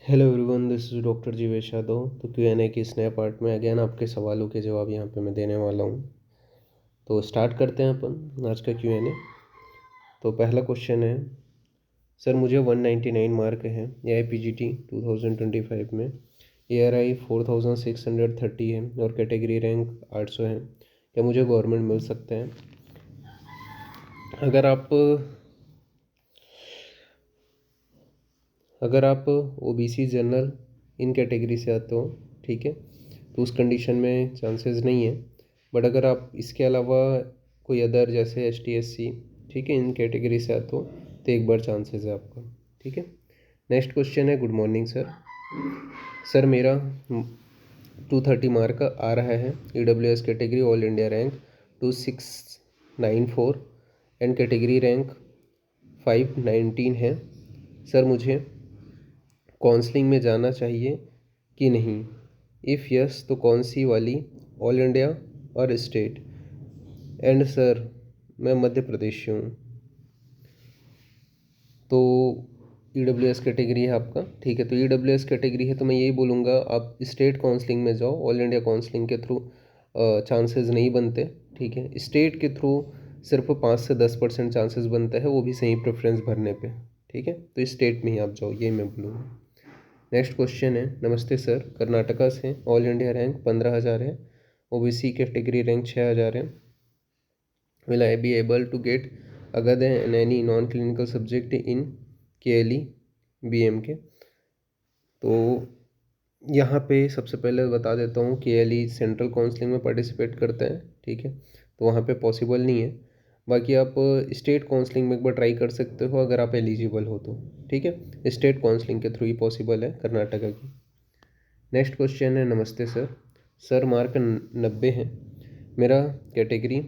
Hello everyone, this is doctor Jeevesh Yadav. तो Q&A के इस नए पार्ट में अगेन आपके सवालों के जवाब यहाँ पे मैं देने वाला हूँ। तो स्टार्ट करते हैं अपन आज का Q&A। तो पहला क्वेश्चन है, सर मुझे 199 मार्क है AIPGT 2025 में, ARI 4630 है और कैटेगरी रैंक 800 है। क्या मुझे गवर्नमेंट मिल सकते हैं? अगर आप OBC जनरल इन कैटेगरी से आते हो, ठीक है, तो उस कंडीशन में चांसेस नहीं है। बट अगर आप इसके अलावा कोई अदर जैसे ST SC, ठीक है, इन कैटेगरी से आते हो तो एक बार चांसेस है आपका, ठीक है। नेक्स्ट क्वेश्चन है, गुड मॉर्निंग सर मेरा 230 मार्क आ रहा है, EWS category all India rank 2694 and category rank 519 है। सर मुझे काउंसलिंग में जाना चाहिए कि नहीं? इफ़ यस तो कौन सी वाली, ऑल इंडिया और स्टेट? एंड सर मैं मध्य प्रदेश से हूँ। तो EWS कैटेगरी है आपका, ठीक है। तो EWS कैटेगरी है तो मैं यही बोलूँगा आप स्टेट काउंसलिंग में जाओ। ऑल इंडिया काउंसलिंग के थ्रू चांसेस नहीं बनते, ठीक है। स्टेट के थ्रू सिर्फ 5 से 10% चांसेस बनता है, वो भी सही प्रेफरेंस भरने पे, ठीक है। तो स्टेट में ही आप जाओ, ये मैं बोलूँगा। नेक्स्ट क्वेश्चन है, नमस्ते सर, कर्नाटका से, ऑल इंडिया रैंक 15,000 है, OBC कैटेगरी रैंक 6,000 है। Will I be able to get other than any non clinical subject in KLE BMK? तो यहाँ पे सबसे पहले बता देता हूँ, KLE सेंट्रल काउंसलिंग में पार्टिसिपेट करते हैं, ठीक है, तो वहाँ पे पॉसिबल नहीं है। बाकी आप स्टेट काउंसलिंग में एक बार ट्राई कर सकते हो अगर आप एलिजिबल हो तो, ठीक है। स्टेट काउंसलिंग के थ्रू ही पॉसिबल है कर्नाटका की। नेक्स्ट क्वेश्चन है, नमस्ते सर मार्क 90 है, मेरा कैटेगरी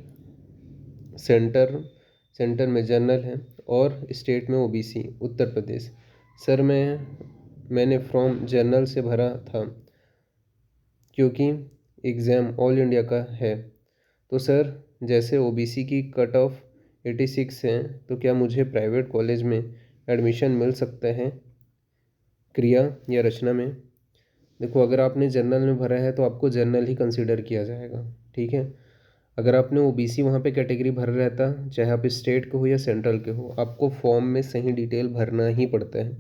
सेंटर में जनरल है और स्टेट में OBC उत्तर प्रदेश। सर मैंने फॉर्म जनरल से भरा था क्योंकि एग्ज़ाम ऑल इंडिया का है। तो सर जैसे OBC की कट ऑफ 86 है, तो क्या मुझे प्राइवेट कॉलेज में एडमिशन मिल सकता है, क्रिया या रचना में? देखो, अगर आपने जनरल में भरा है तो आपको जनरल ही कंसिडर किया जाएगा, ठीक है। अगर आपने OBC वहाँ पे कैटेगरी भर रहता, चाहे आप स्टेट के हो या सेंट्रल के हो, आपको फॉर्म में सही डिटेल भरना ही पड़ता है,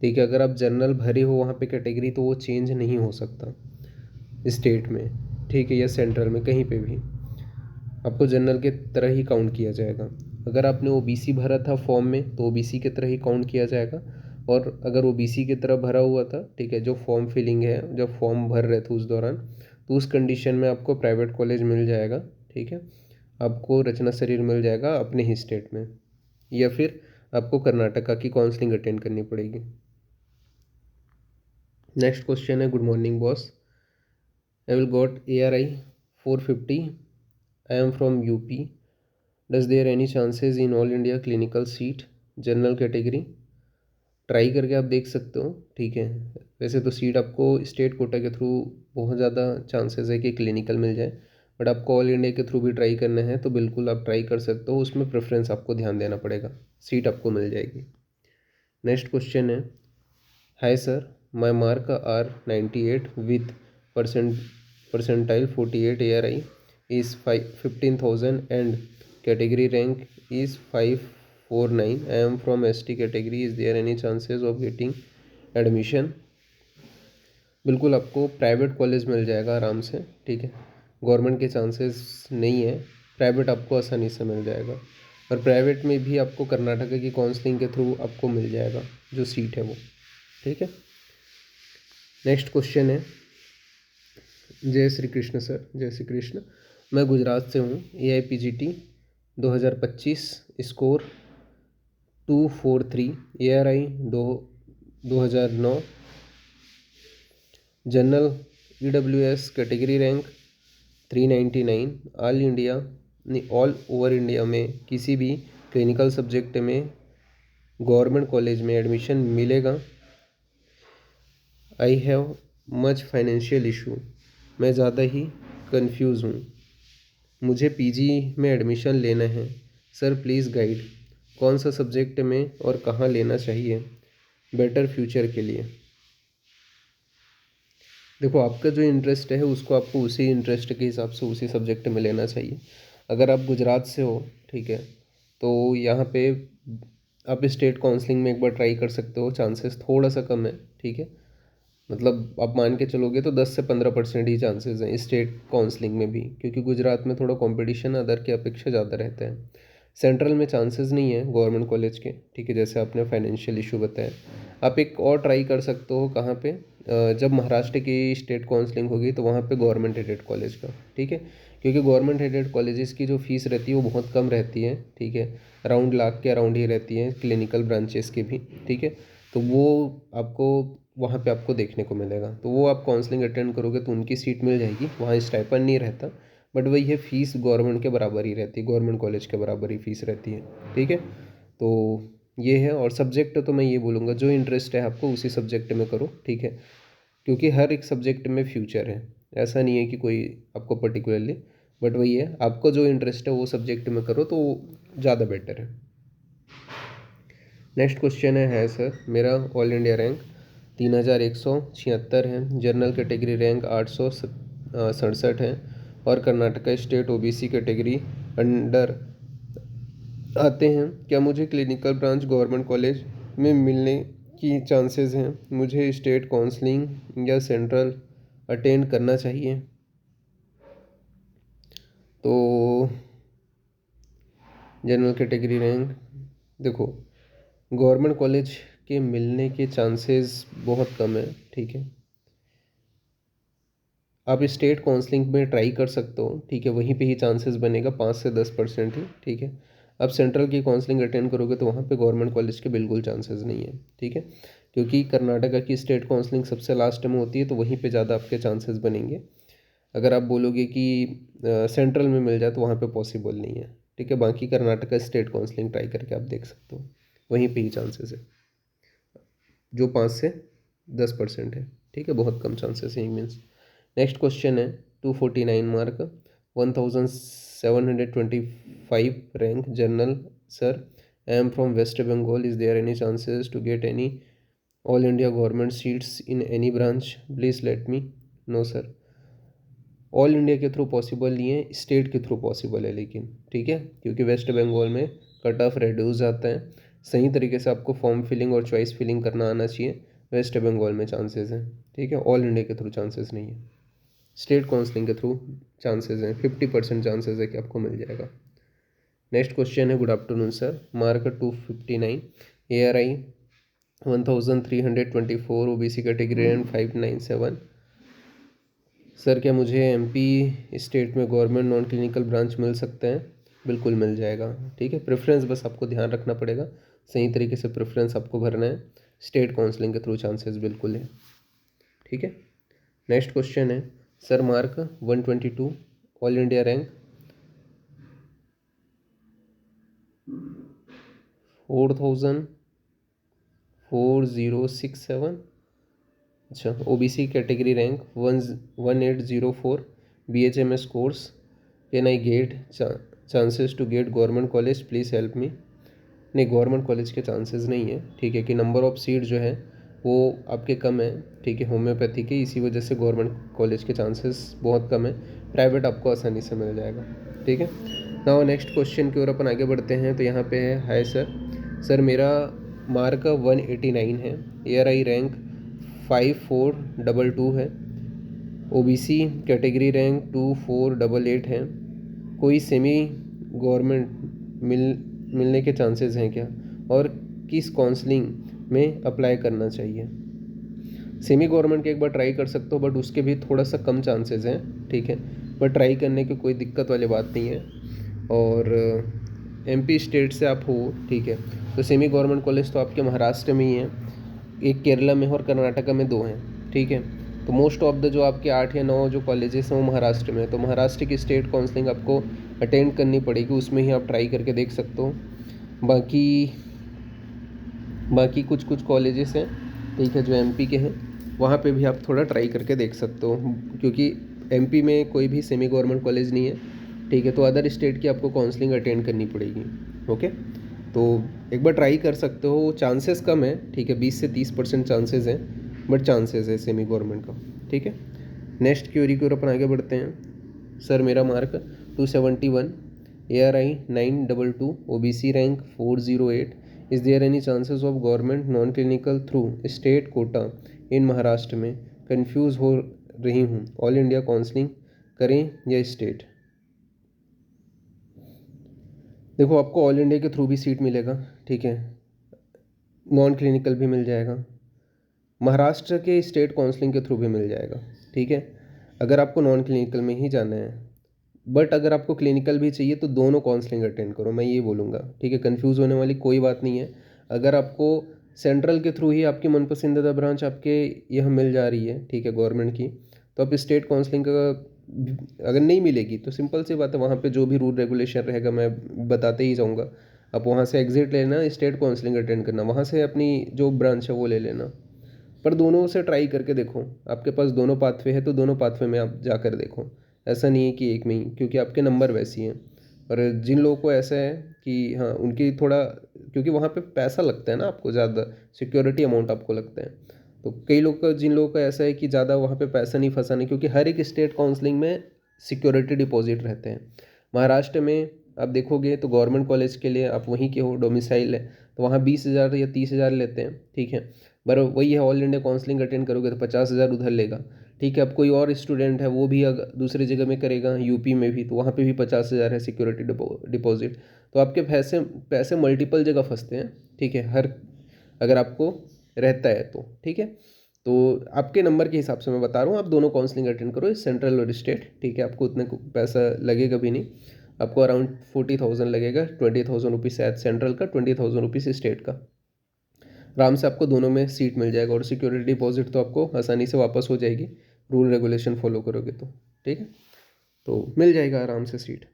ठीक है। अगर आप जनरल भरे हो वहाँ पे कैटेगरी, तो वो चेंज नहीं हो सकता स्टेट में, ठीक है, या सेंट्रल में, कहीं पे भी आपको जनरल के तरह ही काउंट किया जाएगा। अगर आपने OBC भरा था फॉर्म में तो OBC के तरह ही काउंट किया जाएगा। और अगर OBC की तरह भरा हुआ था, ठीक है, जो फॉर्म फिलिंग है, जब फॉर्म भर रहे थे उस दौरान, तो उस कंडीशन में आपको प्राइवेट कॉलेज मिल जाएगा, ठीक है। आपको रचना शरीर मिल जाएगा अपने ही स्टेट में, या फिर आपको कर्नाटका की काउंसलिंग अटेंड करनी पड़ेगी। नेक्स्ट क्वेश्चन है, good morning boss, I will got ARI 450, I am from UP, does there any chances in all India clinical seat general category? Try करके आप देख सकते हो, ठीक है। वैसे तो सीट आपको स्टेट कोटा के थ्रू बहुत ज़्यादा चांसेस है कि क्लिनिकल मिल जाए, बट आपको ऑल इंडिया के थ्रू भी ट्राई करना है तो बिल्कुल आप ट्राई कर सकते हो। उसमें प्रेफरेंस आपको ध्यान देना पड़ेगा, सीट आपको मिल जाएगी। नेक्स्ट क्वेश्चन है, hi sir, my mark are 98 with percentile 48, ARI is 15,000 and category rank is 549. I am from ST category. Is there any chances of getting admission? बिल्कुल आपको प्राइवेट कॉलेज मिल जाएगा आराम से, ठीक है। गवर्नमेंट के चांसेस नहीं है, प्राइवेट आपको आसानी से मिल जाएगा। और प्राइवेट में भी आपको कर्नाटका की काउंसलिंग के थ्रू आपको मिल जाएगा जो सीट है वो, ठीक है। नेक्स्ट क्वेश्चन है, जय श्री कृष्ण सर, जय श्री कृष्ण, मैं गुजरात से हूँ, AIPGT 2025 score 243, ARI 2009, general EWS category rank 399, all over India में किसी भी क्लिनिकल सब्जेक्ट में गवर्नमेंट कॉलेज में एडमिशन मिलेगा? I have much financial issue, मैं ज़्यादा ही कंफ्यूज हूँ, मुझे PG में एडमिशन लेना है, सर प्लीज़ गाइड, कौन सा सब्जेक्ट में और कहाँ लेना चाहिए बेटर फ्यूचर के लिए? देखो, आपका जो इंटरेस्ट है उसको आपको उसी इंटरेस्ट के हिसाब से उसी सब्जेक्ट में लेना चाहिए। अगर आप गुजरात से हो, ठीक है, तो यहाँ पे आप स्टेट काउंसलिंग में एक बार ट्राई कर सकते हो, चांसेस थोड़ा सा कम है, ठीक है। मतलब आप मान के चलोगे तो 10 से 15% ही चांसेस हैं स्टेट काउंसलिंग में भी, क्योंकि गुजरात में थोड़ा कंपटीशन अदर की अपेक्षा ज़्यादा रहता है। सेंट्रल में चांसेस नहीं है गवर्नमेंट कॉलेज के, ठीक है, जैसे आपने फाइनेंशियल इशू बताया। आप एक और ट्राई कर सकते हो, कहाँ पे, जब महाराष्ट्र की स्टेट काउंसलिंग होगी तो वहाँ पे गवर्नमेंट एडेड कॉलेज का, ठीक है, क्योंकि गवर्नमेंट एडेड कॉलेजेस की जो फीस रहती है वो बहुत कम रहती है, ठीक है, अराउंड लाख के अराउंड ही रहती है, क्लिनिकल ब्रांचेस की भी, ठीक है। तो वो आपको वहाँ पे आपको देखने को मिलेगा, तो वो आप काउंसलिंग अटेंड करोगे तो उनकी सीट मिल जाएगी, वहाँ स्टाइपेंड नहीं रहता, बट वही है, फीस गवर्नमेंट के बराबर ही रहती है, गवर्नमेंट कॉलेज के बराबर ही फीस रहती है, ठीक है। तो ये है। और सब्जेक्ट तो मैं ये बोलूँगा, जो इंटरेस्ट है आपको उसी सब्जेक्ट में करो, ठीक है, क्योंकि हर एक सब्जेक्ट में फ्यूचर है, ऐसा नहीं है कि कोई आपको पर्टिकुलरली, बट वही है, आपको जो इंटरेस्ट है वो सब्जेक्ट में करो तो ज़्यादा बेटर है। नेक्स्ट क्वेश्चन है सर, मेरा ऑल इंडिया रैंक 3176 है, जनरल कैटेगरी रैंक 867 है, और Karnataka state OBC category under आते हैं। क्या मुझे क्लिनिकल ब्रांच गवर्नमेंट कॉलेज में मिलने की चांसेस हैं? मुझे स्टेट काउंसलिंग या सेंट्रल अटेंड करना चाहिए? तो जनरल कैटेगरी रैंक, देखो, गवर्नमेंट कॉलेज के मिलने के चांसेस बहुत कम है, ठीक है। आप स्टेट काउंसलिंग में ट्राई कर सकते हो, ठीक है, वहीं पे ही चांसेस बनेगा 5 से 10% ही, ठीक है। आप सेंट्रल की काउंसलिंग अटेंड करोगे तो वहाँ पे गवर्नमेंट कॉलेज के बिल्कुल चांसेस नहीं है, ठीक है, क्योंकि कर्नाटका की स्टेट काउंसलिंग सबसे लास्ट में होती है, तो वहीं पे ज़्यादा आपके चांसेस बनेंगे। अगर आप बोलोगे कि सेंट्रल में मिल जाए तो वहाँ पे पॉसिबल नहीं है, ठीक है। बाकी कर्नाटका स्टेट काउंसलिंग ट्राई करके आप देख सकते हो, वहीं पे ही चांसेस है, जो 5 से 10% है, ठीक है, बहुत कम चांसेस है, मीन्स। नेक्स्ट क्वेश्चन है 249 mark, 1725 rank, general. Sir, I am from West Bengal, is there any chances to get any all India government seats in any branch? Please let me know sir. All India के through possible नहीं है, state के through possible है, लेकिन ठीक है, क्योंकि waste Bengal में कट ऑफ रिड्यूस आता है, सही तरीके से आपको फॉर्म फिलिंग और चॉइस फिलिंग करना आना चाहिए, वेस्ट बंगाल में चांसेस हैं, ठीक है, ऑल इंडिया के थ्रू चांसेस नहीं है। स्टेट काउंसलिंग के थ्रू चांसेस हैं, 50% चांसेस है कि आपको मिल जाएगा। नेक्स्ट क्वेश्चन है, good afternoon sir, mark 259, ARI 1324, OBC category and 597। Sir, क्या मुझे MP स्टेट में गवर्नमेंट नॉन क्लिनिकल ब्रांच मिल सकते हैं? बिल्कुल मिल जाएगा, ठीक है। प्रेफरेंस बस आपको ध्यान रखना पड़ेगा, सही तरीके से प्रेफरेंस आपको भरना है, स्टेट काउंसलिंग के थ्रू चांसेस बिल्कुल है, ठीक है। नेक्स्ट क्वेश्चन है sir, mark 122, all India rank 4067। अच्छा, OBC category rank 1804, BHMS course, can I get chances to get government college? Please help me. नहीं, गवर्नमेंट कॉलेज के चांसेस नहीं है, ठीक है, कि नंबर ऑफ़ सीट जो है वो आपके कम है, ठीक है, होम्योपैथी के, इसी वजह से गवर्नमेंट कॉलेज के चांसेस बहुत कम है, प्राइवेट आपको आसानी से मिल जाएगा, ठीक है। नाउ नेक्स्ट क्वेश्चन की ओर अपन आगे बढ़ते हैं। तो यहाँ पे है, हाय सर, सर मेरा मार्क 189 है, ARI रैंक 5422 है, OBC कैटेगरी रैंक 2488 है, कोई सेमी गवर्नमेंट मिलने के चांसेस हैं क्या, और किस काउंसलिंग में अप्लाई करना चाहिए? सेमी गवर्नमेंट के एक बार ट्राई कर सकते हो, बट उसके भी थोड़ा सा कम चांसेस हैं, ठीक है, पर ट्राई करने की कोई दिक्कत वाली बात नहीं है। और MP स्टेट से आप हो, ठीक है, तो सेमी गवर्नमेंट कॉलेज तो आपके महाराष्ट्र में ही है, एक केरला में और कर्नाटका में 2 हैं, ठीक है। तो मोस्ट ऑफ द जो आपके 8 या 9 जो कॉलेजेस हैं वो महाराष्ट्र में है, तो महाराष्ट्र की स्टेट काउंसलिंग आपको अटेंड करनी पड़ेगी, उसमें ही आप ट्राई करके देख सकते हो। बाकी कुछ कुछ कॉलेजेस हैं, ठीक है, जो MP के हैं, वहाँ पे भी आप थोड़ा ट्राई करके देख सकते हो, क्योंकि MP में कोई भी सेमी गवर्नमेंट कॉलेज नहीं है, ठीक है, तो अदर स्टेट की आपको काउंसलिंग अटेंड करनी पड़ेगी, ओके। तो एक बार ट्राई कर सकते हो, चांसेस कम है, ठीक है, 20 से 30% चांसेस हैं, बट चांसेस है सेमी गवर्नमेंट का, ठीक है। नेक्स्ट क्वेरी की ओर अपन आगे बढ़ते हैं। सर मेरा mark 271, ARI 922, OBC rank 408, is there any chances of government non clinical through state quota in Maharashtra में? कंफ्यूज हो रही हूँ, ऑल इंडिया काउंसलिंग करें या स्टेट? देखो, आपको ऑल इंडिया के थ्रू भी सीट मिलेगा, ठीक है, नॉन क्लिनिकल भी मिल जाएगा, महाराष्ट्र के स्टेट काउंसलिंग के थ्रू भी मिल जाएगा, ठीक है, अगर आपको नॉन क्लिनिकल में ही जाना है। बट अगर आपको क्लिनिकल भी चाहिए तो दोनों काउंसलिंग अटेंड करो, मैं ये बोलूँगा, ठीक है, कंफ्यूज होने वाली कोई बात नहीं है। अगर आपको सेंट्रल के थ्रू ही आपकी मनपसंदीदा ब्रांच आपके यह मिल जा रही है, ठीक है, गवर्नमेंट की, तो आप स्टेट काउंसलिंग का अगर नहीं मिलेगी तो सिंपल सी बात है, वहाँ पे जो भी रूल रेगुलेशन रहेगा मैं बताते ही जाऊँगा। आप वहाँ से एग्जिट लेना, स्टेट काउंसलिंग अटेंड करना, वहाँ से अपनी जो ब्रांच है वो ले लेना। पर दोनों से ट्राई करके देखो, आपके पास दोनों पाथवे है तो दोनों पाथवे में आप जाकर देखो, ऐसा नहीं है कि एक में ही, क्योंकि आपके नंबर वैसी हैं। और जिन लोगों को ऐसा है कि हाँ उनकी थोड़ा, क्योंकि वहाँ पे पैसा लगता है ना आपको, ज़्यादा सिक्योरिटी अमाउंट आपको लगता है, तो कई लोग का, जिन लोगों का ऐसा है कि ज़्यादा वहाँ पे पैसा नहीं फंसाना, क्योंकि हर एक स्टेट काउंसलिंग में सिक्योरिटी डिपॉजिट रहते हैं। महाराष्ट्र में आप देखोगे तो गवर्नमेंट कॉलेज के लिए, आप वहीं के हो, डोमिसाइल है, तो वहाँ 20,000 या 30,000 लेते हैं, ठीक है। पर वही है, ऑल इंडिया काउंसलिंग अटेंड करोगे तो 50,000 उधर लेगा, ठीक है। अब कोई और स्टूडेंट है वो भी अगर दूसरी जगह में करेगा, यूपी में भी, तो वहाँ पे भी 50,000 है सिक्योरिटी डिपॉजिट। तो आपके पैसे पैसे मल्टीपल जगह फंसते हैं, ठीक है, हर, अगर आपको रहता है तो, ठीक है। तो आपके नंबर के हिसाब से मैं बता रहा हूँ, आप दोनों काउंसलिंग अटेंड करो, सेंट्रल और स्टेट, ठीक है, आपको उतने पैसा लगेगा भी नहीं, आपको अराउंड 40,000 लगेगा, 20,000 रुपीज़ शायद सेंट्रल का, 20,000 रुपीज़ स्टेट का, आराम से आपको दोनों में सीट मिल जाएगा। और सिक्योरिटी डिपॉजिट तो आपको आसानी से वापस हो जाएगी, रूल रेगुलेशन फॉलो करोगे तो, ठीक है, तो मिल जाएगा आराम से सीट।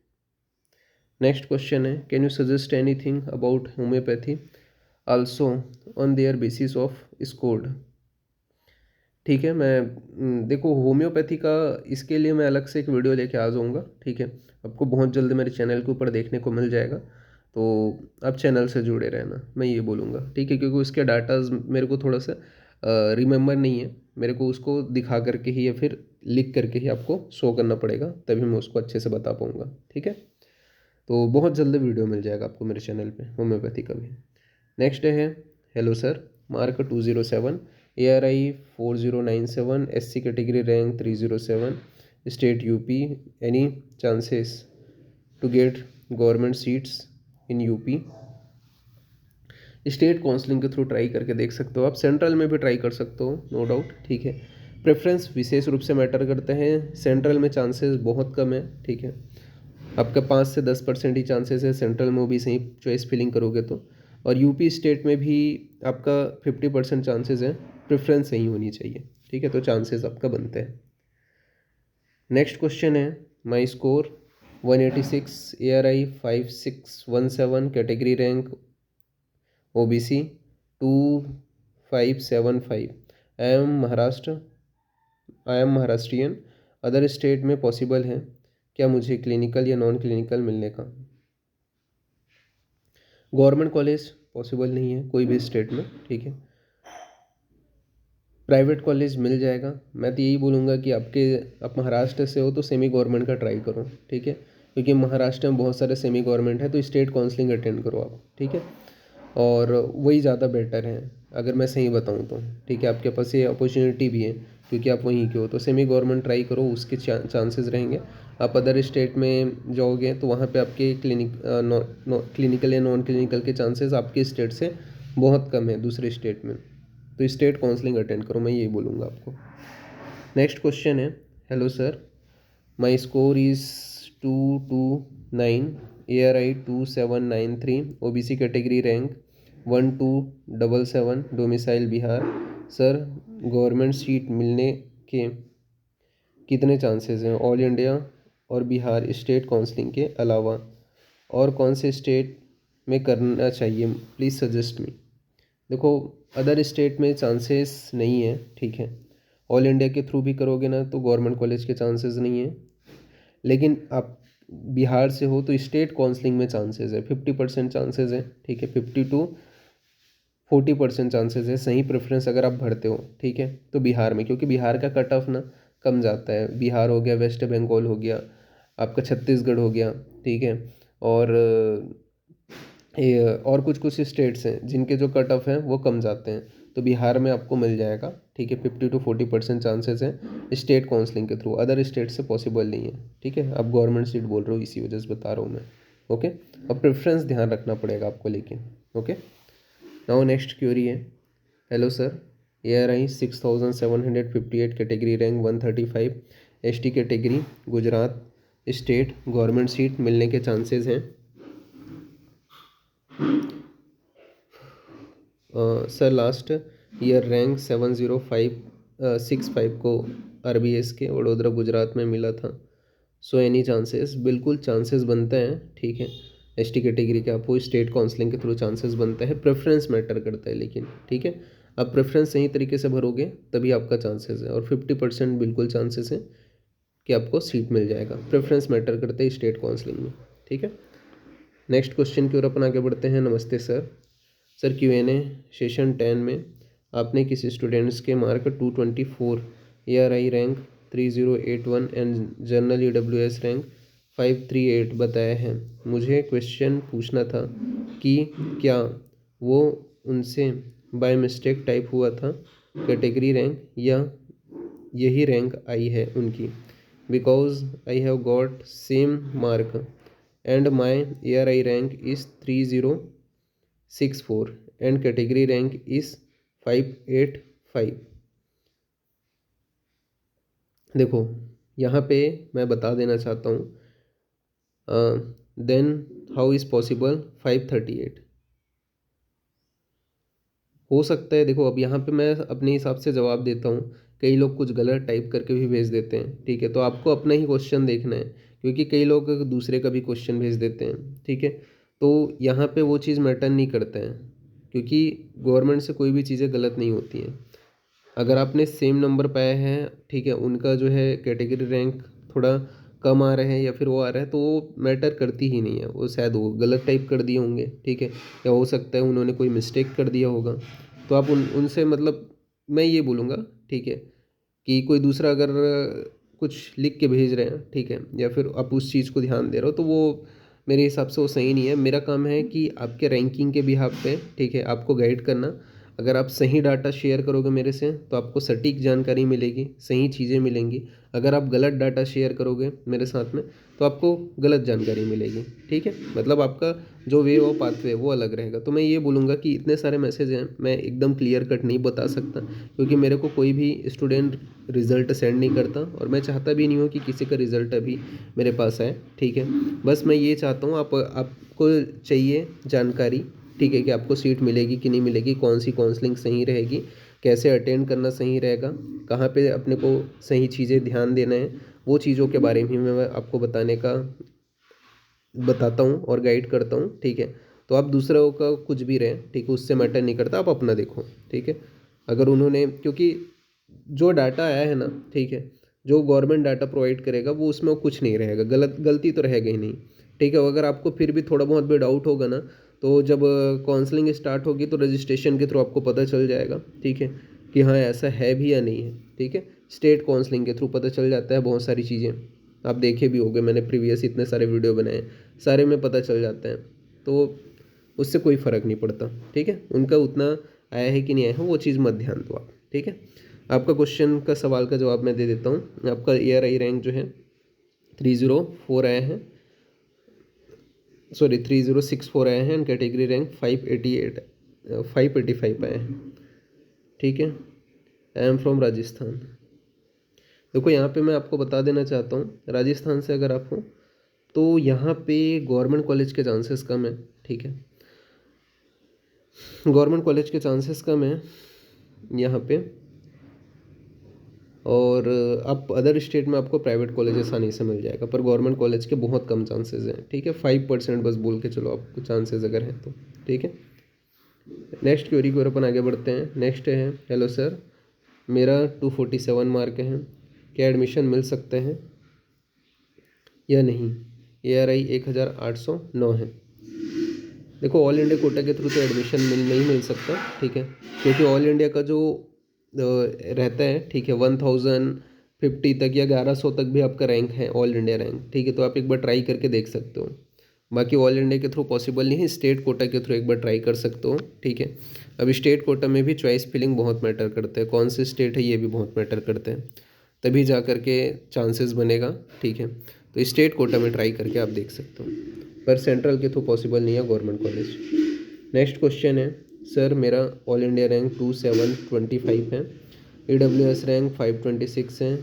नेक्स्ट क्वेश्चन है, can you suggest anything about homeopathy also on their basis of scored? ठीक है, मैं देखो होम्योपैथी का, इसके लिए मैं अलग से एक वीडियो लेके आ जाऊँगा, ठीक है, आपको बहुत जल्द मेरे चैनल के ऊपर देखने को मिल जाएगा, तो आप चैनल से जुड़े रहना, मैं ये बोलूँगा, ठीक है, क्योंकि उसके डाटाज मेरे को थोड़ा सा रिमेंबर नहीं है, मेरे को उसको दिखा करके ही या फिर लिख करके ही आपको शो करना पड़ेगा, तभी मैं उसको अच्छे से बता पाऊँगा, ठीक है। तो बहुत जल्द वीडियो मिल जाएगा आपको मेरे चैनल पे होम्योपैथी का भी। नेक्स्ट है, hello sir, mark 207, ARI 4097, SC category rank 307, state UP, any chances to get government seats in UP? State counselling के थ्रू ट्राई करके देख सकते हो, आप सेंट्रल में भी ट्राई कर सकते हो, नो डाउट, ठीक है। प्रेफरेंस विशेष रूप से मैटर करते हैं, सेंट्रल में चांसेस बहुत कम है, ठीक है, आपका 5 से 10% ही चांसेस है सेंट्रल में भी सही चॉइस फिलिंग करोगे तो, और यूपी स्टेट में भी आपका 50% चांसेस है, प्रेफरेंस सही होनी चाहिए, ठीक है, तो चांसेस आपका बनते हैं। नेक्स्ट क्वेश्चन है, माई score 186, ARI 5617, category rank OBC 2575, I am Maharashtrian, other state में पॉसिबल है क्या मुझे क्लिनिकल या नॉन क्लिनिकल मिलने का? गवर्नमेंट कॉलेज पॉसिबल नहीं है कोई भी स्टेट में, ठीक है, प्राइवेट कॉलेज मिल जाएगा। मैं तो यही बोलूँगा कि आप महाराष्ट्र से हो तो सेमी गवर्नमेंट का ट्राई करो, ठीक है, क्योंकि महाराष्ट्र में बहुत सारे सेमी गवर्नमेंट है, तो स्टेट काउंसलिंग अटेंड करो आप, ठीक है, और वही ज़्यादा बेटर है अगर मैं सही बताऊँ तो, ठीक है, आपके पास ये अपॉर्चुनिटी भी है क्योंकि आप वहीं के हो, तो सेमी गवर्नमेंट ट्राई करो, उसके चांसेस रहेंगे। आप अदर स्टेट में जाओगे तो वहाँ पे आपके क्लिनिकल या नॉन क्लिनिकल के चांसेस आपके स्टेट से बहुत कम है दूसरे स्टेट में, तो स्टेट काउंसलिंग अटेंड करो, मैं यही बोलूँगा आपको। नेक्स्ट क्वेश्चन है, hello sir, my score is 229, ARI 2793, OBC category rank 1277, domicile Bihar. Sir, government seat मिलने के कितने चांसेस हैं ऑल इंडिया और बिहार स्टेट काउंसलिंग के अलावा, और कौन से स्टेट में करना चाहिए, प्लीज़ सजेस्ट मी? देखो, अदर स्टेट में चांसेस नहीं है, ठीक है, ऑल इंडिया के थ्रू भी करोगे ना तो गवर्नमेंट कॉलेज के चांसेस नहीं है, लेकिन आप बिहार से हो तो स्टेट काउंसलिंग में चांसेस है, 50% चांसेस है, ठीक है, 50 to 40% चांसेस है सही प्रेफरेंस अगर आप भरते हो, ठीक है, तो बिहार में, क्योंकि बिहार का कट ऑफ ना कम जाता है। बिहार हो गया, वेस्ट बंगाल हो गया, आपका छत्तीसगढ़ हो गया, ठीक है, और और कुछ कुछ स्टेट्स हैं जिनके जो कट ऑफ हैं वो कम जाते हैं, तो बिहार में आपको मिल जाएगा, ठीक है। 50 to 40% चांसेस हैं स्टेट काउंसलिंग के थ्रू, अदर स्टेट से पॉसिबल नहीं है, ठीक है। अब गवर्नमेंट सीट बोल रहे हो इसी वजह से बता रहा हूँ मैं, ओके। अब प्रेफरेंस ध्यान रखना पड़ेगा आपको, लेकिन ओके। नाउ नेक्स्ट क्वेरी है, hello sir, ARI 6758 category rank 135, ST category Gujarat state, government seat मिलने के चांसेस हैं। सर लास्ट ईयर रैंक 70565 को RBS के वडोदरा गुजरात में मिला था। सो एनी चांसेस, बिल्कुल चांसेस बनते हैं, ठीक है। ST कैटेगरी के आपको स्टेट काउंसलिंग के थ्रू चांसेस बनता है, प्रेफरेंस मैटर करता है लेकिन, ठीक है। आप प्रेफरेंस सही तरीके से भरोगे तभी आपका चांसेस है, और 50% बिल्कुल चांसेस है कि आपको सीट मिल जाएगा। प्रेफरेंस मैटर करते हैं स्टेट काउंसलिंग में, ठीक है। नेक्स्ट क्वेश्चन की ओर अपन आगे बढ़ते हैं। नमस्ते सर, सर Q&A सेशन 10 में आपने किसी स्टूडेंट्स के mark 224, ARI rank 3081 and general EWS rank 538 बताया है। मुझे क्वेश्चन पूछना था कि क्या वो उनसे बाय मिस्टेक टाइप हुआ था कैटेगरी रैंक, या यही रैंक आई है उनकी, because I have got same mark and my ARI rank is 3064 and category rank is 585। देखो यहाँ पे मैं बता देना चाहता हूँ, देन हाउ इज़ पॉसिबल 538 हो सकता है। देखो अब यहाँ पे मैं अपने हिसाब से जवाब देता हूँ, कई लोग कुछ गलत टाइप करके भी भेज देते हैं, ठीक है। तो आपको अपना ही क्वेश्चन देखना है, क्योंकि कई लोग दूसरे का भी क्वेश्चन भेज देते हैं, ठीक है। तो यहाँ पे वो चीज़ मैटर नहीं करता है, क्योंकि गवर्नमेंट से कोई भी चीज़ें गलत नहीं होती हैं। अगर आपने सेम नंबर पाया है, ठीक है, उनका जो है कैटेगरी रैंक थोड़ा कम आ रहा है या फिर वो आ रहा है, तो वो मैटर करती ही नहीं है। वो शायद वो गलत टाइप कर दिए होंगे, ठीक है, या हो सकता है उन्होंने कोई मिस्टेक कर दिया होगा। तो आप उनसे मतलब मैं ये बोलूँगा, ठीक है, कि कोई दूसरा अगर कुछ लिख के भेज रहे हैं, ठीक है, या फिर आप उस चीज़ को ध्यान दे रहे हो, तो वो मेरे हिसाब से वो सही नहीं है। मेरा काम है कि आपके रैंकिंग के बिहाफ पे, ठीक है, आपको गाइड करना। अगर आप सही डाटा शेयर करोगे मेरे से तो आपको सटीक जानकारी मिलेगी, सही चीज़ें मिलेंगी। अगर आप गलत डाटा शेयर करोगे मेरे साथ में तो आपको गलत जानकारी मिलेगी, ठीक है। मतलब आपका जो वे ऑफ पाथवे वो अलग रहेगा। तो मैं ये बोलूँगा कि इतने सारे मैसेज हैं, मैं एकदम क्लियर कट नहीं बता सकता, क्योंकि मेरे को कोई भी स्टूडेंट रिज़ल्ट सेंड नहीं करता, और मैं चाहता भी नहीं हूँ कि किसी का रिज़ल्ट अभी मेरे पास आए, ठीक है। बस मैं ये चाहता हूँ आपको चाहिए जानकारी, ठीक है, कि आपको सीट मिलेगी कि नहीं मिलेगी, कौन सी काउंसलिंग सही रहेगी, कैसे अटेंड करना सही रहेगा, कहाँ पे अपने को सही चीज़ें ध्यान देना है, वो चीज़ों के बारे में मैं आपको बताता हूँ और गाइड करता हूँ, ठीक है। तो आप दूसरों का कुछ भी रहे, ठीक है, उससे मैटर नहीं करता, आप अपना देखो, ठीक है। अगर उन्होंने, क्योंकि जो डाटा आया है ना, ठीक है, जो गवर्नमेंट डाटा प्रोवाइड करेगा वो उसमें कुछ नहीं रहेगा, गलती तो रहेगा ही नहीं, ठीक है। अगर आपको फिर भी थोड़ा बहुत भी डाउट होगा ना, तो जब काउंसलिंग स्टार्ट होगी तो रजिस्ट्रेशन के थ्रू आपको पता चल जाएगा, ठीक है, कि हाँ ऐसा है भी या नहीं है, ठीक है। स्टेट काउंसलिंग के थ्रू पता चल जाता है बहुत सारी चीज़ें, आप देखे भी होंगे, मैंने प्रीवियस इतने सारे वीडियो बनाए, सारे में पता चल जाता है। तो उससे कोई फ़र्क नहीं पड़ता, ठीक है। उनका उतना आया है कि नहीं आया है वो चीज़ मत ध्यान दो आप, ठीक है। आपका क्वेश्चन का सवाल का जवाब मैं दे देता हूँ। आपका ARI रैंक जो है 304 आया है, सॉरी 3064 आए हैं, एंड कैटेगरी रैंक 585 आए हैं, ठीक है। आई एम फ्रॉम राजस्थान। देखो यहाँ पे मैं आपको बता देना चाहता हूँ, राजस्थान से अगर आप हो तो यहाँ पे गवर्नमेंट कॉलेज के चांसेस कम है, ठीक है, गवर्नमेंट कॉलेज के चांसेस कम है यहाँ पे। और आप अदर स्टेट में आपको प्राइवेट कॉलेज आसानी से मिल जाएगा, पर गवर्नमेंट कॉलेज के बहुत कम चांसेस हैं, ठीक है। 5% बस बोल के चलो आपको चांसेस अगर हैं तो, ठीक है। नेक्स्ट क्वेरी की ओर अपन आगे बढ़ते हैं। नेक्स्ट है, हेलो सर, मेरा 247 मार्क हैं, क्या एडमिशन मिल सकते हैं या नहीं? ARI 1809 है। देखो ऑल इंडिया कोटा के थ्रू तो एडमिशन नहीं मिल सकता, ठीक है, क्योंकि ऑल इंडिया का जो रहता है, ठीक है, 1050 तक या 1100 तक भी आपका रैंक है, ऑल इंडिया रैंक, ठीक है, तो आप एक बार ट्राई करके देख सकते हो। बाकी ऑल इंडिया के थ्रू पॉसिबल नहीं है, स्टेट कोटा के थ्रू एक बार ट्राई कर सकते हो, ठीक है। अभी स्टेट कोटा में भी चॉइस फिलिंग बहुत मैटर करते हैं, कौन से स्टेट है ये भी बहुत मैटर करते हैं, तभी जा कर के चांसेस बनेगा, ठीक है। तो स्टेट कोटा में ट्राई करके आप देख सकते हो, पर सेंट्रल के थ्रू पॉसिबल नहीं है गवर्नमेंट कॉलेज। नेक्स्ट क्वेश्चन है, सर मेरा ऑल इंडिया रैंक 2725 है, EWS रैंक 526 है,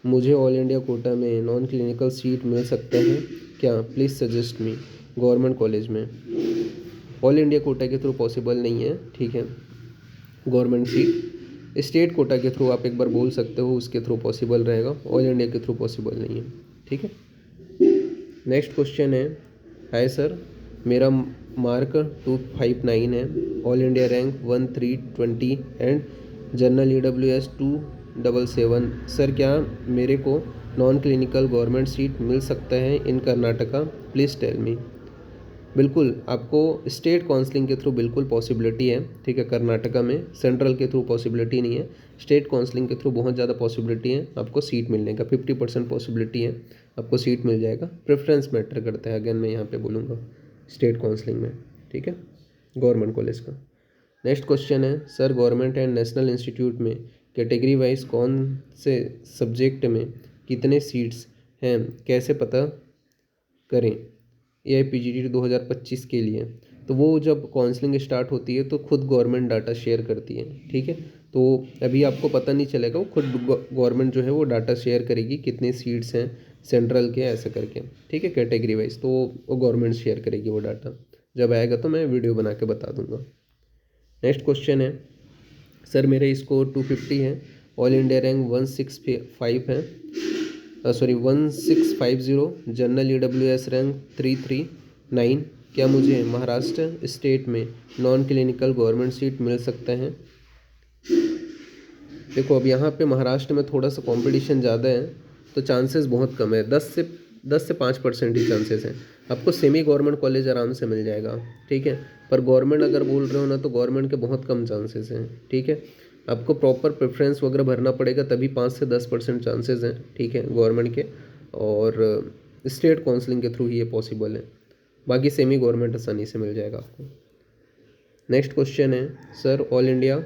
मुझे ऑल इंडिया कोटा में नॉन क्लिनिकल सीट मिल सकता है क्या, please suggest me, government college में। ऑल इंडिया कोटा के थ्रू पॉसिबल नहीं है, ठीक है, गवर्नमेंट सीट। स्टेट कोटा के थ्रू आप एक बार बोल सकते हो, उसके थ्रू पॉसिबल रहेगा, ऑल इंडिया के थ्रू पॉसिबल नहीं है, ठीक है। नेक्स्ट क्वेश्चन है, हाय सर, मेरा मार्क 259 है, all India rank 1320 and general EWS 277, sir क्या मेरे को नॉन क्लिनिकल गवर्नमेंट सीट मिल सकता है इन कर्नाटका, प्लीज़ टेल मी। बिल्कुल, आपको स्टेट काउंसलिंग के थ्रू बिल्कुल पॉसिबिलिटी है, ठीक है, कर्नाटका में, सेंट्रल के थ्रू पॉसिबिलिटी नहीं है, स्टेट काउंसलिंग के थ्रू बहुत ज़्यादा पॉसिबिलिटी है आपको सीट मिलने का, 50% पॉसिबिलिटी है आपको सीट मिल जाएगा। प्रेफरेंस मैटर करता है, अगेन मैं यहाँ पे बोलूँगा, स्टेट काउंसलिंग में, ठीक है, गवर्नमेंट कॉलेज का। नेक्स्ट क्वेश्चन है, sir government and national institute में कैटेगरी वाइज कौन से सब्जेक्ट में कितने सीट्स हैं, कैसे पता करें AIPGT 2025 के लिए। तो वो जब काउंसलिंग स्टार्ट होती है तो खुद गवर्नमेंट डाटा शेयर करती है, ठीक है, तो अभी आपको पता नहीं चलेगा, वो खुद गवर्नमेंट जो है वो डाटा शेयर करेगी कितनी सीट्स हैं सेंट्रल के, ऐसे करके, ठीक है, कैटेगरी वाइज, तो वो गवर्नमेंट शेयर करेगी वो डाटा, जब आएगा तो मैं वीडियो बना के बता दूंगा। नेक्स्ट क्वेश्चन है, सर मेरे स्कोर 250 है, ऑल इंडिया रैंक 165 है, सॉरी 1650, जनरल EWS रैंक 339, क्या मुझे महाराष्ट्र स्टेट में नॉन क्लिनिकल गवर्नमेंट सीट मिल सकता है। देखो अब यहाँ पे महाराष्ट्र में थोड़ा सा कंपटीशन ज़्यादा है, तो चांसेस बहुत कम है, 10 से 5% ही चांसेस हैं, आपको सेमी गवर्नमेंट कॉलेज आराम से मिल जाएगा, ठीक है, पर गवर्नमेंट अगर बोल रहे हो ना तो गवर्नमेंट के बहुत कम चांसेस हैं, ठीक है, आपको प्रॉपर प्रेफरेंस वगैरह भरना पड़ेगा, तभी 5 से 10% चांसेस हैं, ठीक है, गवर्नमेंट के, और स्टेट काउंसलिंग के थ्रू ही ये पॉसिबल है, बाकी सेमी गवर्नमेंट आसानी से मिल जाएगा आपको। नेक्स्ट क्वेश्चन है, sir all India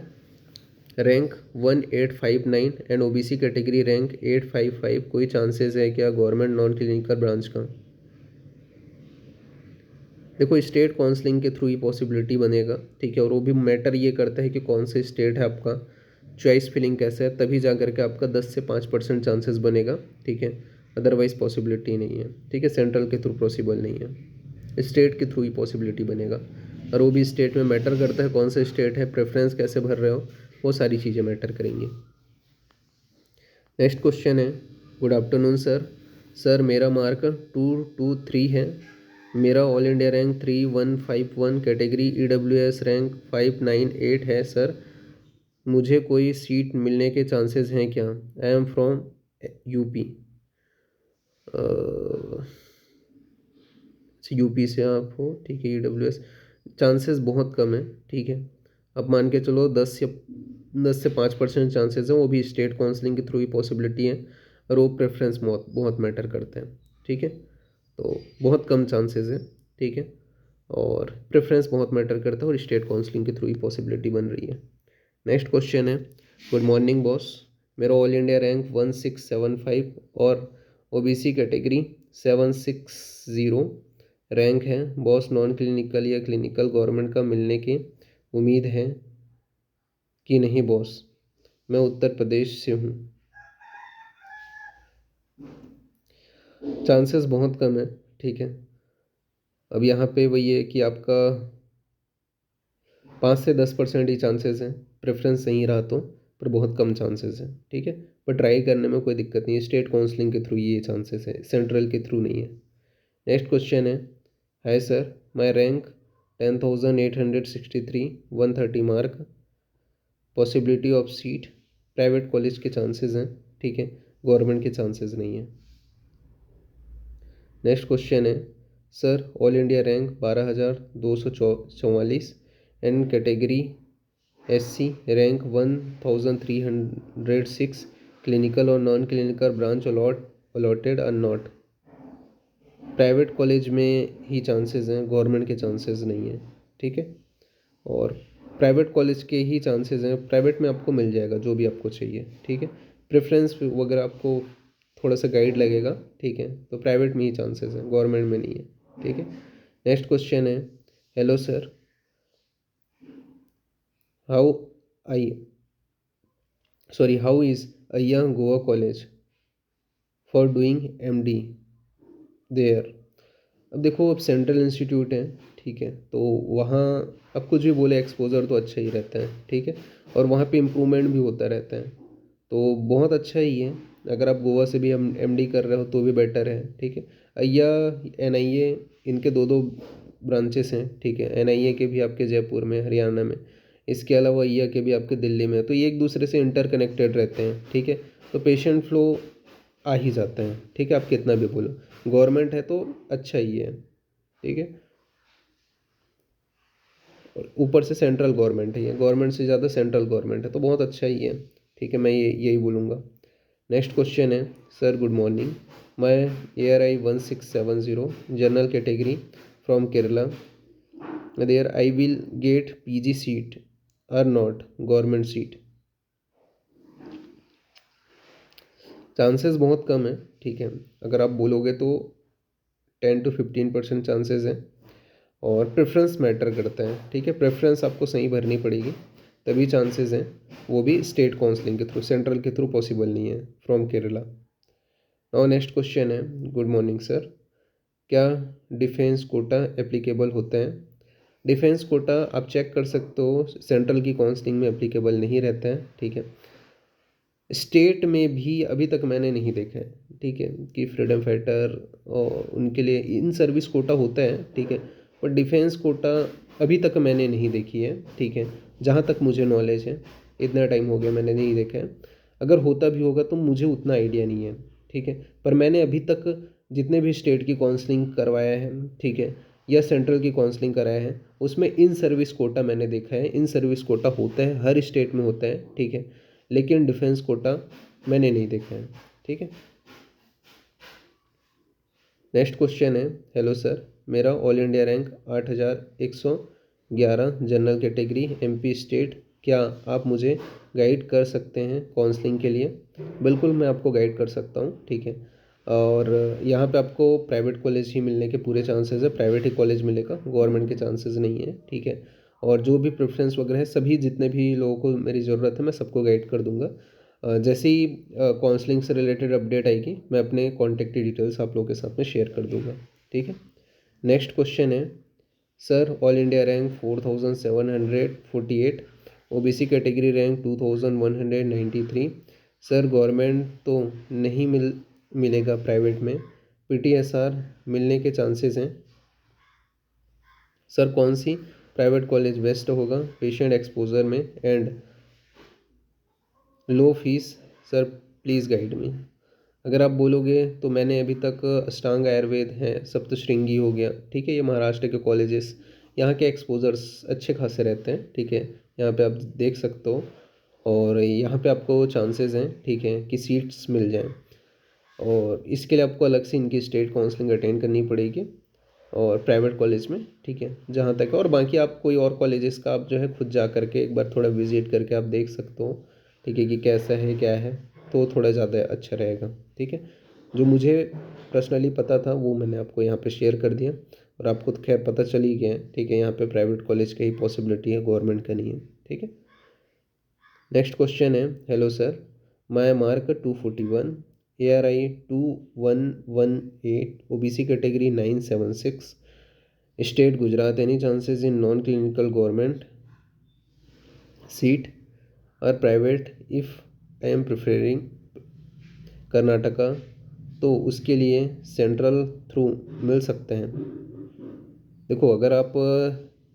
rank 1859 and OBC category rank 855, कोई चांसेस है क्या गवर्नमेंट नॉन क्लिनिकल ब्रांच का। देखो स्टेट काउंसलिंग के थ्रू ही पॉसिबिलिटी बनेगा, ठीक है, और वो भी मैटर ये करता है कि कौन से स्टेट है आपका, चॉइस फिलिंग कैसे है, तभी जा करके आपका 10 से 5% चांसेस बनेगा, ठीक है, अदरवाइज पॉसिबिलिटी नहीं है, ठीक है, सेंट्रल के थ्रू पॉसिबल नहीं है, स्टेट के थ्रू ही पॉसिबिलिटी बनेगा, और वो भी स्टेट में मैटर करता है कौन सा स्टेट है, प्रेफरेंस कैसे भर रहे हो, वो सारी चीज़ें मैटर करेंगी। नेक्स्ट क्वेश्चन है, गुड आफ्टरनून सर, सर मेरा मार्क 223 है, मेरा all India rank 3151, category EWS rank 598 है, सर मुझे कोई सीट मिलने के चांसेस हैं क्या, आई एम फ्रॉम यूपी। यूपी से आप हो, ठीक है, EWS चांसेस बहुत कम है, ठीक है, अब मान के चलो 10 से 5% चांसेस हैं, वो भी स्टेट काउंसलिंग के थ्रू ही पॉसिबिलिटी है, और वो प्रेफरेंस बहुत बहुत मैटर करते हैं, ठीक है, तो बहुत कम चांसेस है, ठीक है, और प्रेफरेंस बहुत मैटर करता है, और स्टेट काउंसलिंग के थ्रू ही पॉसिबिलिटी बन रही है। नेक्स्ट क्वेश्चन है, गुड मॉर्निंग बॉस, मेरा ऑल इंडिया रैंक 1675 और OBC कैटेगरी 760 रैंक है, बॉस नॉन क्लिनिकल या क्लिनिकल गवर्नमेंट का मिलने की उम्मीद है कि नहीं बॉस, मैं उत्तर प्रदेश से हूँ। चांसेस बहुत कम है, ठीक है, अब यहाँ पे वही है कि आपका 5 से 10% ही चांसेस हैं, प्रेफरेंस सही रहा तो, पर बहुत कम चांसेस हैं, ठीक है, पर ट्राई करने में कोई दिक्कत नहीं है, स्टेट काउंसलिंग के थ्रू ये चांसेस है, सेंट्रल के थ्रू नहीं है। नेक्स्ट क्वेश्चन है, hi sir, my rank 10,863, 130 mark, possibility of seat, private college के चांसेस हैं, ठीक है, गवर्नमेंट के चांसेस नहीं है। नेक्स्ट क्वेश्चन है, sir all India rank 12,244 and category SC rank 1,306, clinical और non clinical branch allotted or not. Private college में ही चांसेस हैं, गवर्नमेंट के चांसेस नहीं हैं, ठीक है। और प्राइवेट कॉलेज के ही चांसेस हैं, प्राइवेट में आपको मिल जाएगा जो भी आपको चाहिए, ठीक है। प्रेफरेंस वगैरह आपको थोड़ा सा गाइड लगेगा, ठीक है, तो प्राइवेट में ही चांसेस हैं, गवर्नमेंट में नहीं है, ठीक है। नेक्स्ट क्वेश्चन है, hello sir, how I how is अय्या Goa college for doing MD there. अब देखो, अब सेंट्रल इंस्टीट्यूट है, ठीक है, तो वहाँ अब कुछ भी बोले एक्सपोजर तो अच्छा ही रहता है, ठीक है, और वहाँ पे इम्प्रूवमेंट भी होता रहता है, तो बहुत अच्छा ही है। अगर आप गोवा से भी हम MD कर रहे हो तो भी बेटर है, ठीक है। अय्या NIA इनके दो दो ब्रांचेस हैं, ठीक है, NIA के भी आपके जयपुर में, हरियाणा में, इसके अलावा अय्या के भी आपके दिल्ली में, तो ये एक दूसरे से इंटरकनेक्टेड रहते हैं, ठीक है। तो पेशेंट फ्लो आ ही जाता है, ठीक है, आप कितना भी बोलो, गवर्नमेंट है तो अच्छा ही है, ठीक है। और ऊपर से सेंट्रल गवर्नमेंट है, ये गवर्नमेंट से ज़्यादा सेंट्रल गवर्नमेंट है, तो बहुत अच्छा ही है, ठीक है, मैं यही बोलूँगा। नेक्स्ट क्वेश्चन है, सर गुड मॉर्निंग, मैं ARI 1670 general category from Kerala, there I will get PG seat are not government seat. Chances बहुत कम है, ठीक है, अगर आप बोलोगे तो 10 to 15% चांसेस हैं, और प्रेफरेंस मैटर करता है, ठीक है, प्रेफरेंस आपको सही भरनी पड़ेगी तभी चांसेस हैं, वो भी स्टेट काउंसलिंग के थ्रू, सेंट्रल के थ्रू पॉसिबल नहीं है, from Kerala. Now next question है, गुड मॉर्निंग सर, क्या डिफेंस कोटा एप्लीकेबल होता है। डिफेंस कोटा आप चेक कर सकते हो, सेंट्रल की काउंसलिंग में एप्लीकेबल नहीं रहता है, ठीक है। स्टेट में भी अभी तक मैंने नहीं देखा है, ठीक है, कि फ्रीडम फाइटर और उनके लिए इन सर्विस कोटा होता है, ठीक है, पर डिफेंस कोटा अभी तक मैंने नहीं देखी है, ठीक है, जहाँ तक मुझे नॉलेज है, इतना टाइम हो गया मैंने नहीं देखा है। अगर होता भी होगा तो मुझे उतना आइडिया नहीं है, ठीक है, पर मैंने अभी तक जितने भी स्टेट की काउंसलिंग करवाया है, ठीक है, या सेंट्रल की काउंसलिंग कराया है, उसमें इन सर्विस कोटा मैंने देखा है, इन सर्विस कोटा होता है, हर स्टेट में होता है, ठीक है, लेकिन डिफेंस कोटा मैंने नहीं देखा है, ठीक है। नेक्स्ट क्वेश्चन है, हेलो सर, मेरा all India rank 8,111 general category MP state, क्या आप मुझे गाइड कर सकते हैं काउंसलिंग के लिए। बिल्कुल मैं आपको गाइड कर सकता हूँ, ठीक है, और यहाँ पे आपको प्राइवेट कॉलेज ही मिलने के पूरे चांसेस है, प्राइवेट ही कॉलेज मिलेगा, गवर्नमेंट के चांसेस नहीं है, ठीक है। और जो भी प्रेफरेंस वगैरह है, सभी जितने भी लोगों को मेरी ज़रूरत है मैं सबको गाइड कर दूंगा। जैसे ही काउंसलिंग से रिलेटेड अपडेट आएगी मैं अपने कॉन्टैक्ट डिटेल्स आप लोगों के साथ में शेयर कर दूंगा, ठीक है। नेक्स्ट क्वेश्चन है, sir all India rank 4,748, OBC category rank 2,193, sir government तो नहीं मिलेगा, प्राइवेट में PTSR मिलने के चांसेस हैं, सर कौन सी प्राइवेट कॉलेज बेस्ट होगा पेशेंट एक्सपोजर में and low fees, sir please guide me. अगर आप बोलोगे तो मैंने अभी तक अष्टांग आयुर्वेद है, सप्तशृंगी हो गया, ठीक है, ये महाराष्ट्र के कॉलेजेस, यहाँ के एक्सपोजर्स अच्छे खासे रहते हैं, ठीक है, यहाँ पे आप देख सकते हो, और यहाँ पे आपको चांसेस हैं, ठीक है, कि सीट्स मिल जाएं, और इसके लिए आपको अलग से इनकी स्टेट काउंसलिंग अटेंड करनी पड़ेगी, और प्राइवेट कॉलेज में, ठीक है, जहाँ तक है, और बाकी आप कोई और कॉलेजेस का आप जो है खुद जा करके एक बार थोड़ा विजिट करके आप देख सकते हो, ठीक है, कि कैसा है क्या है, तो थोड़ा ज़्यादा अच्छा रहेगा, ठीक है। जो मुझे पर्सनली पता था वो मैंने आपको यहाँ पे शेयर कर दिया, और आपको तो खैर पता चल ही गया है, ठीक है, यहाँ पे प्राइवेट कॉलेज का ही पॉसिबिलिटी है, गवर्नमेंट का नहीं है, ठीक है। नेक्स्ट क्वेश्चन है, hello sir, my mark 241, ARI 2118, OBC category 976, state Gujarat, any chances in non clinical government seat और private, if I am preferring Karnataka, तो उसके लिए सेंट्रल थ्रू मिल सकते हैं। देखो, अगर आप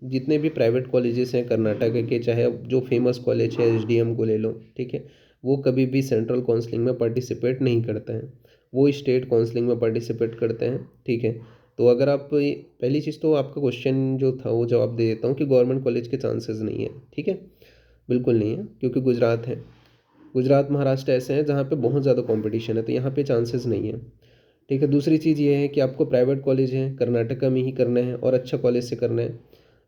जितने भी प्राइवेट कॉलेजेस हैं कर्नाटक के, चाहे जो फेमस कॉलेज है SDM को ले लो, ठीक है, वो कभी भी सेंट्रल काउंसलिंग में पार्टिसिपेट नहीं करते हैं, वो स्टेट काउंसलिंग में पार्टिसिपेट करते हैं, ठीक है। तो अगर आप पहली चीज़ तो आपका क्वेश्चन जो था वो जवाब दे देता हूँ कि गवर्नमेंट कॉलेज के चांसेस नहीं है, ठीक है, बिल्कुल नहीं है, क्योंकि गुजरात है, गुजरात महाराष्ट्र ऐसे हैं जहाँ पे बहुत ज़्यादा कंपटीशन है, तो यहाँ पे चांसेस नहीं है, ठीक है। दूसरी चीज़ ये है कि आपको प्राइवेट कॉलेज है कर्नाटका में ही करना है और अच्छा कॉलेज से करना है,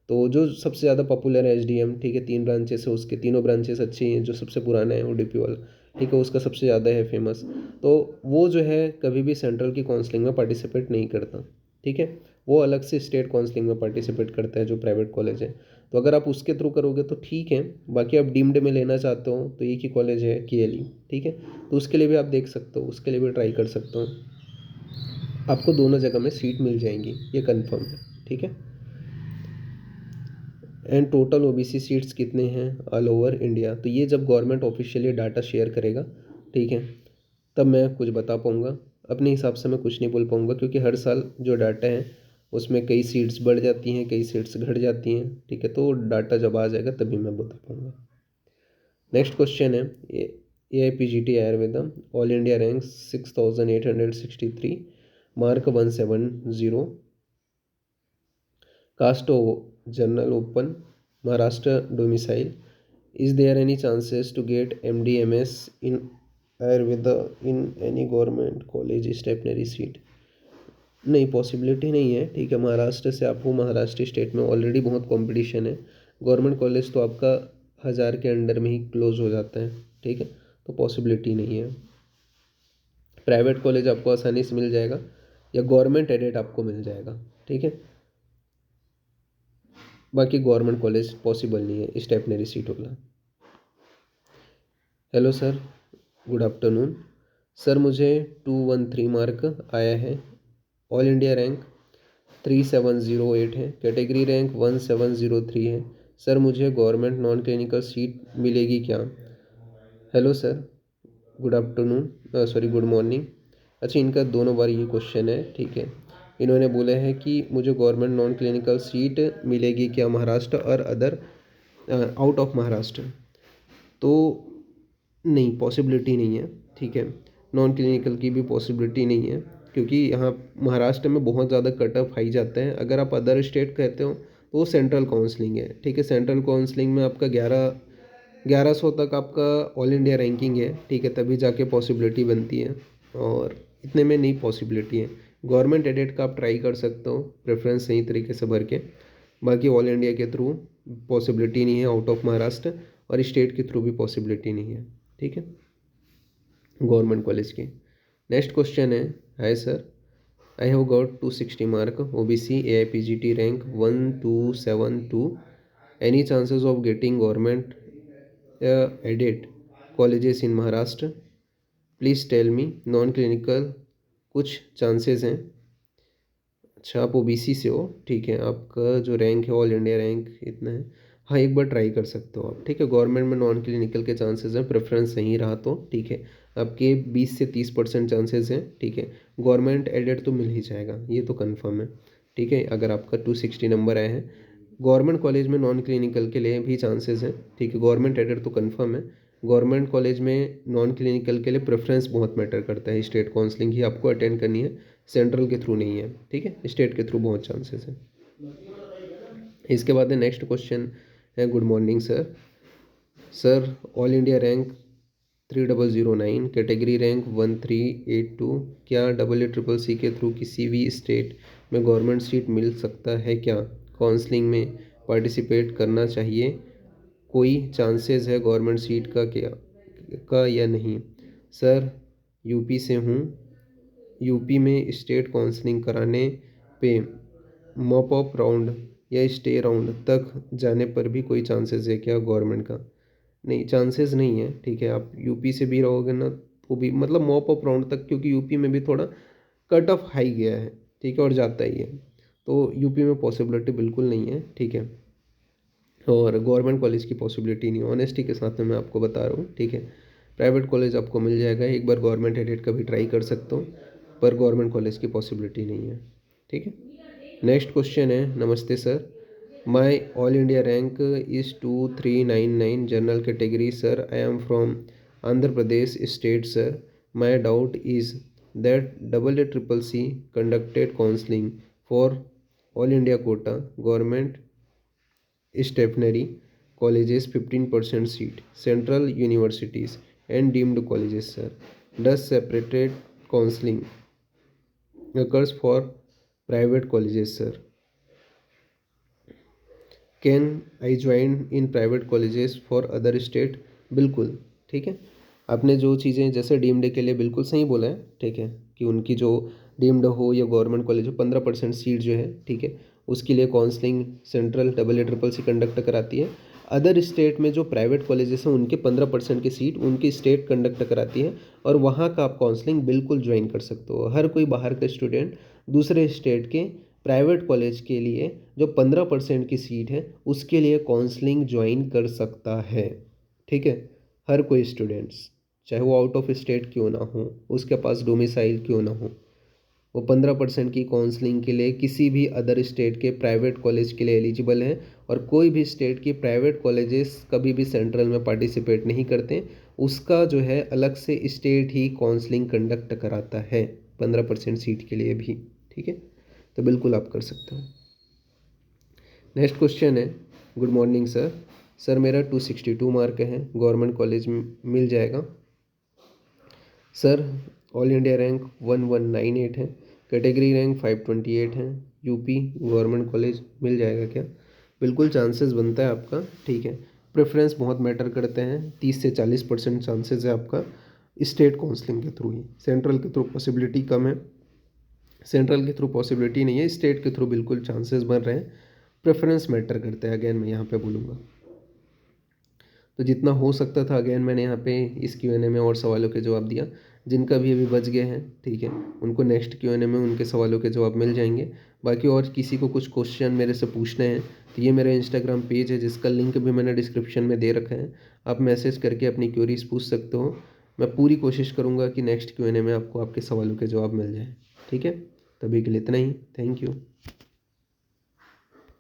तो जो सबसे ज़्यादा पॉपुलर है एसडीएम, ठीक है, 3 ब्रांचेस है उसके, तीनों ब्रांचेस अच्छी हैं, जो सबसे पुराना है ओडीपी वाला, ठीक है, उसका सबसे ज़्यादा है फेमस, तो वो जो है कभी भी सेंट्रल की काउंसलिंग में पार्टिसिपेट नहीं करता, ठीक है, वो अलग से स्टेट काउंसलिंग में पार्टिसिपेट करता है जो प्राइवेट कॉलेज है। तो अगर आप उसके थ्रू करोगे तो ठीक है, बाकी आप डीम्ड में लेना चाहते हो तो एक ही कॉलेज है केएलई, ठीक है, तो उसके लिए भी आप देख सकते हो, उसके लिए भी ट्राई कर सकते हो, आपको दोनों जगह में सीट मिल जाएंगी, ये कंफर्म है, ठीक है। एंड टोटल ओबीसी सीट्स कितने हैं ऑल ओवर इंडिया, तो ये जब गवर्नमेंट ऑफिशियली डाटा शेयर करेगा, ठीक है, तब मैं कुछ बता पाऊँगा, अपने हिसाब से मैं कुछ नहीं बोल पाऊँगा, क्योंकि हर साल जो डाटा है उसमें कई सीट्स बढ़ जाती हैं, कई सीट्स घट जाती हैं, ठीक है, तो डाटा जब आ जाएगा तभी मैं बता पाऊँगा। नेक्स्ट क्वेश्चन है A I P G T Ayurveda all India rank 6863, mark 170, caste general open, Maharashtra domicile, is there any chances to get MDMS in Ayurveda in any government college stipendiary seat, नहीं, possibility नहीं है, ठीक है, महाराष्ट्र से आपको Maharashtra state में already बहुत competition है, गवर्नमेंट कॉलेज तो आपका 1000 के अंडर में ही क्लोज हो जाता है, ठीक है, तो पॉसिबिलिटी नहीं है। प्राइवेट कॉलेज आपको आसानी से मिल जाएगा या गवर्नमेंट एडेड आपको मिल जाएगा, ठीक है, बाकी गवर्नमेंट कॉलेज पॉसिबल नहीं है स्टेपनरी सीट वाला। Hello sir, good afternoon sir, मुझे 213 मार्क आया है, ऑल इंडिया रैंक 3708 है, कैटेगरी रैंक 1703 है, सर मुझे गवर्नमेंट नॉन क्लिनिकल सीट मिलेगी क्या? Hello sir, good afternoon, sorry good morning. अच्छा, इनका दोनों बार ये क्वेश्चन है, ठीक है, इन्होंने बोला है कि मुझे गवर्नमेंट नॉन क्लिनिकल सीट मिलेगी क्या महाराष्ट्र और अदर आउट ऑफ महाराष्ट्र, तो नहीं, पॉसिबिलिटी नहीं है, ठीक है, नॉन क्लिनिकल की भी पॉसिबिलिटी नहीं है, क्योंकि यहाँ महाराष्ट्र में बहुत ज़्यादा कट ऑफ हाई जाता है, अगर आप अदर स्टेट कहते हो तो वो सेंट्रल काउंसलिंग है, ठीक है, सेंट्रल काउंसलिंग में आपका 1100 तक आपका ऑल इंडिया रैंकिंग है, ठीक है, तभी जाके पॉसिबिलिटी बनती है, और इतने में नहीं पॉसिबिलिटी है। गवर्नमेंट एडेड का आप ट्राई कर सकते हो प्रेफरेंस सही तरीके से भर के, बाकी ऑल इंडिया के थ्रू पॉसिबिलिटी नहीं है आउट ऑफ महाराष्ट्र, और स्टेट के थ्रू भी पॉसिबिलिटी नहीं है, ठीक है, गवर्नमेंट कॉलेज की। नेक्स्ट क्वेश्चन है, hi sir, I have got 260 mark OBC AIPGT rank 1272, any chances of getting government aided colleges in Maharashtra, please tell me, non clinical कुछ चांसेस हैं। अच्छा, आप ओबीसी से हो, ठीक है, आपका जो रैंक है ऑल इंडिया रैंक इतना है, हाँ एक बार ट्राई कर सकते हो आप, ठीक है, गवर्नमेंट में नॉन क्लिनिकल के चांसेस हैं, प्रेफरेंस सही रहा तो, ठीक है, आपके 20 से 30% चांसेस हैं, ठीक है, गवर्नमेंट एडेड तो मिल ही जाएगा, ये तो कंफर्म है, ठीक है, अगर आपका 260 नंबर आए हैं, गवर्नमेंट कॉलेज में नॉन क्लिनिकल के लिए भी चांसेस हैं, ठीक है, गवर्नमेंट एडेड तो कंफर्म है, गवर्नमेंट कॉलेज में नॉन क्लिनिकल के लिए प्रेफरेंस बहुत मैटर करता है, स्टेट काउंसलिंग ही आपको अटेंड करनी है, सेंट्रल के थ्रू नहीं है, ठीक है, स्टेट के थ्रू बहुत चांसेस हैं। इसके बाद नेक्स्ट क्वेश्चन है, good morning sir, sir all India rank 3009, category rank 1382, क्या EECC के थ्रू किसी भी स्टेट में गवर्नमेंट सीट मिल सकता है क्या? काउंसलिंग में पार्टिसिपेट करना चाहिए, कोई चांसेस है गवर्नमेंट सीट का क्या का या नहीं? सर यूपी से हूँ, यूपी में स्टेट काउंसलिंग कराने पे मॉप अप राउंड या स्टे राउंड तक जाने पर भी कोई चांसेस है क्या गवर्नमेंट का? नहीं, चांसेस नहीं है, ठीक है, आप यूपी से भी रहोगे ना तो भी मतलब मॉप अप राउंड तक, क्योंकि यूपी में भी थोड़ा कट ऑफ हाई गया है, ठीक है, और जाता ही है, तो यूपी में पॉसिबिलिटी बिल्कुल नहीं है, ठीक है, और गवर्नमेंट कॉलेज की पॉसिबिलिटी नहीं है, ऑनेस्टी के साथ में मैं आपको बता रहा हूँ, ठीक है, प्राइवेट कॉलेज आपको मिल जाएगा, एक बार गवर्नमेंट एडेड का भी ट्राई कर सकते हो, पर गवर्नमेंट कॉलेज की पॉसिबिलिटी नहीं है, ठीक है। नेक्स्ट क्वेश्चन है, नमस्ते sir, my all India rank is 2399 general category sir, I am from Andhra Pradesh state sir, my doubt is that EECC conducted counseling for all India quota government stationary colleges 15% seat, central universities and deemed colleges, sir. Thus separated counseling occurs for private colleges, sir. Can I join in private colleges for other state? बिल्कुल, ठीक है। आपने जो चीज़ें जैसे deemed के लिए बिल्कुल सही बोला है, ठीक है, कि उनकी जो डीम्ड हो या गवर्नमेंट कॉलेज हो 15% सीट जो है, ठीक है, उसके लिए counselling central AA CCC conduct कराती है। अदर स्टेट में जो प्राइवेट कॉलेजेस हैं उनके 15% की सीट उनकी स्टेट कंडक्ट कराती है और वहाँ का आप काउंसलिंग बिल्कुल ज्वाइन कर सकते हो। हर कोई बाहर का स्टूडेंट दूसरे स्टेट के प्राइवेट कॉलेज के लिए जो 15% की सीट है उसके लिए काउंसलिंग ज्वाइन कर सकता है, ठीक है। हर कोई स्टूडेंट्स, चाहे वो आउट ऑफ स्टेट क्यों ना हो, उसके पास डोमिसाइल क्यों ना हो, वो 15% की काउंसलिंग के लिए किसी भी अदर स्टेट के प्राइवेट कॉलेज के लिए एलिजिबल है। और कोई भी स्टेट की प्राइवेट कॉलेजेस कभी भी सेंट्रल में पार्टिसिपेट नहीं करते, उसका जो है अलग से स्टेट ही काउंसलिंग कंडक्ट कराता है 15% सीट के लिए भी, ठीक है। तो बिल्कुल आप कर सकते हो। नेक्स्ट क्वेश्चन है, गुड मॉर्निंग सर। सर मेरा 262 मार्क है, गवर्नमेंट कॉलेज में मिल जाएगा? सर ऑल इंडिया रैंक 1198 है, कैटेगरी रैंक 528 है, यूपी गवर्नमेंट कॉलेज मिल जाएगा क्या? बिल्कुल चांसेस बनता है आपका, ठीक है। प्रेफरेंस बहुत मैटर करते हैं, 30 से 40% चांसेस है आपका स्टेट काउंसलिंग के थ्रू ही। सेंट्रल के थ्रू पॉसिबिलिटी कम है, सेंट्रल के थ्रू पॉसिबिलिटी नहीं है, स्टेट के थ्रू बिल्कुल चांसेस बन रहे हैं। प्रेफरेंस मैटर करता है, अगेन मैं यहाँ पे बोलूँगा। तो जितना हो सकता था अगेन मैंने यहाँ पे इस Q&A में और सवालों के जवाब दिया। जिनका भी अभी बच गए हैं, ठीक है, उनको नेक्स्ट Q&A में उनके सवालों के जवाब मिल जाएंगे। बाकी और किसी को कुछ क्वेश्चन मेरे से पूछने हैं तो ये मेरा इंस्टाग्राम पेज है जिसका लिंक भी मैंने डिस्क्रिप्शन में दे रखा है, आप मैसेज करके अपनी क्वेरीज पूछ सकते हो। मैं पूरी कोशिश करूँगा कि नेक्स्ट Q&A में आपको आपके सवालों के जवाब मिल जाए, ठीक है। तभी के लिए इतना ही, थैंक यू।